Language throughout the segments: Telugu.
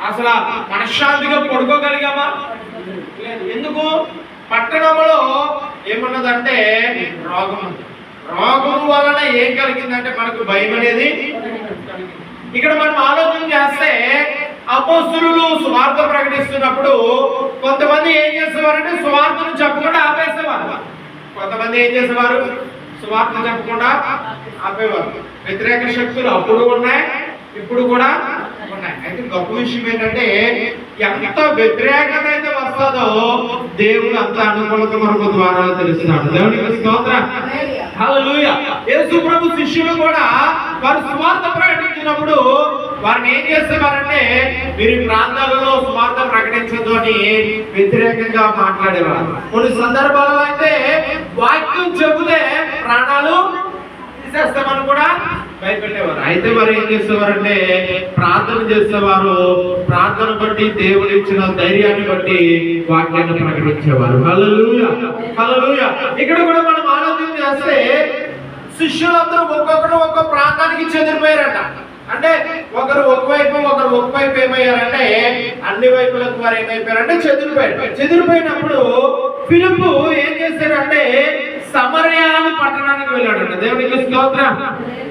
అసలు మనశ్శాంతిగా పడుకోగలిగామా? లేదు. ఎందుకు? పట్టణంలో ఏమున్నదంటే రోగం వలన ఏం కలిగిందంటే మనకు భయం అనేది. ఇక్కడ మనం ఆలోచన చేస్తే అపోస్తలులు సువార్త ప్రకటిస్తున్నప్పుడు కొంతమంది ఏం చేసేవారంటే సువార్తను చెప్పకుండా ఆపేసేవారు. కొంతమంది ఏం చేసేవారు? సువార్త చెప్పకుండా ఆపేవారు. వ్యతిరేక శక్తులు అప్పుడు ఉన్నాయి, ఇప్పుడు కూడా ఉన్నాయి. అయితే గొప్ప విషయం ఏంటంటే ఎంత వ్యతిరేకత అయితే వస్తుందో దేవుడు అంత అనుకూలత మరొక ద్వారా తెలుస్తున్నాడు. దేవునికి స్తోత్రం. హల్లెలూయా. యేసు ప్రభు శిష్యులు కూడా వారు సువార్త ప్రకటించినప్పుడు వారిని ఏం చేసేవారంటే మీరు ప్రాంతాలలో సువార్త ప్రకటించదు అని వ్యతిరేకంగా మాట్లాడేవారు. కొన్ని సందర్భాలలో అయితే వాక్యం చెబితే ప్రాణాలు తీసేస్తామని కూడా భయపెట్టేవారు. అయితే వారు ఏం చేసేవారంటే ప్రార్థన చేసేవారు. ప్రార్థన బట్టి దేవుడు ఇచ్చిన ధైర్యాన్ని బట్టి వాక్యాన్ని ప్రకటించేవారు. హల్లెలూయా, హల్లెలూయా. ఇక్కడ కూడా మనం ఆలోచన చేస్తే శిష్యులందరూ ఒక్కొక్కరు ఒక్కొక్క ప్రాంతానికి చెదిరిపోయారట. అంటే ఒకరు ఒకవైపు ఏమయ్యారంటే అన్ని వైపులకు వారు ఏమైపోయారంటే చెదిరిపోయారు. చెదిరిపోయినప్పుడు ఫిలిప్పు ఏం చేశాడంటే సమరయ అనే పట్టణానికి వెళ్ళాడంట. దేవునికి స్తోత్రం.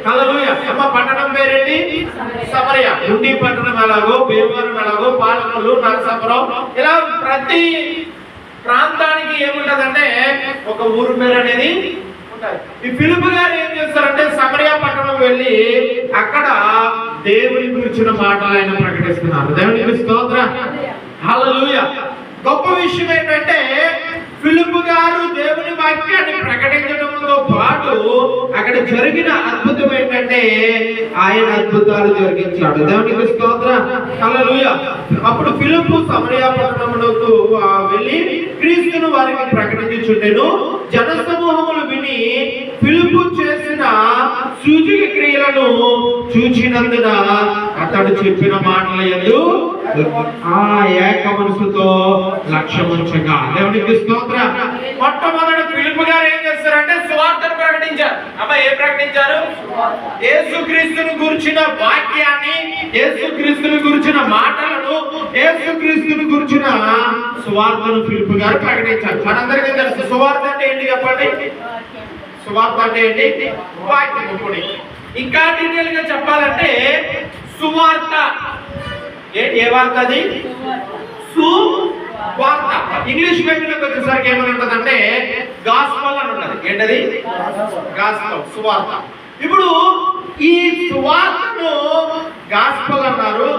హల్లెలూయా. అమ్మ పట్టణం పేరేంటి? సమరయ. ఉండి పట్టణం ఎలాగో, భీమవరం ఎలాగో, పాలకొల్లు, నరసాపురం ఇలా ప్రతి ప్రాంతానికి ఏముంటదంటే ఒక ఊరు పేరు అనేది ఉంటాయి. ఈ ఫిలిప్పు గారు ఏం చేస్తారంటే సమరయ పట్టణం వెళ్ళి అక్కడ దేవుని గురించిన మాటలు ఆయన ప్రకటిస్తున్నారు. దేవునికి స్తోత్రం. హల్లెలూయా. గొప్ప విషయం ఏంటంటే ఫిలిప్పు గారు దేవుని వాక్యాన్ని ప్రకటించడంతో పాటు అక్కడ జరిగిన అద్భుతం ఏంటంటే ఆయన అద్భుతాలు జరిగించాడు. దేవునికి స్తోత్రం. హల్లెలూయా. అప్పుడు ఫిలిప్పు సమరయ పట్టణమునకు వెళ్ళి క్రీస్తును వారికి ప్రకటించుచుండెను. జనసమూహములు విని ఫిలిప్పు చేసిన సూచక క్రియలను చూచినందున అతడు చెప్పిన మాటల యందు ఆ ఏక మనసుతో లక్ష్యముంచగా. దేవునికి స్తోత్రం. మొట్టమొదటి ఫిలిప్పు గారు ఏం చేస్తారంటే సువార్తను ప్రకటించారు. అమ్మ ఏం ప్రకటించారు? యేసుక్రీస్తును గురించిన వాక్యాన్ని, యేసుక్రీస్తును గురించిన మాటలను, యేసుక్రీస్తును గురించిన సువార్తను ఫిలిప్పు గారు ప్రకటించారు. మనందరికీ తెలుసు సువార్త అంటే ఏంటి చెప్పండి? సువార్త అంటే ఏంటి? వాక్యం. ఇప్పుడు ఇంకా డీటెయిల్ గా చెప్పాలంటే సువార్త ఏ వార్త? అది సువార్త. ఇంగ్లీష్ బైబిల్లోకి వచ్చేసరికి ఏమని ఉంటదంటే గాస్పల్ అని ఉంటది. ఏంటది? గాస్పల్, సువార్త. ఇప్పుడు ఈ సువార్తను గాస్పల్ అన్నారు,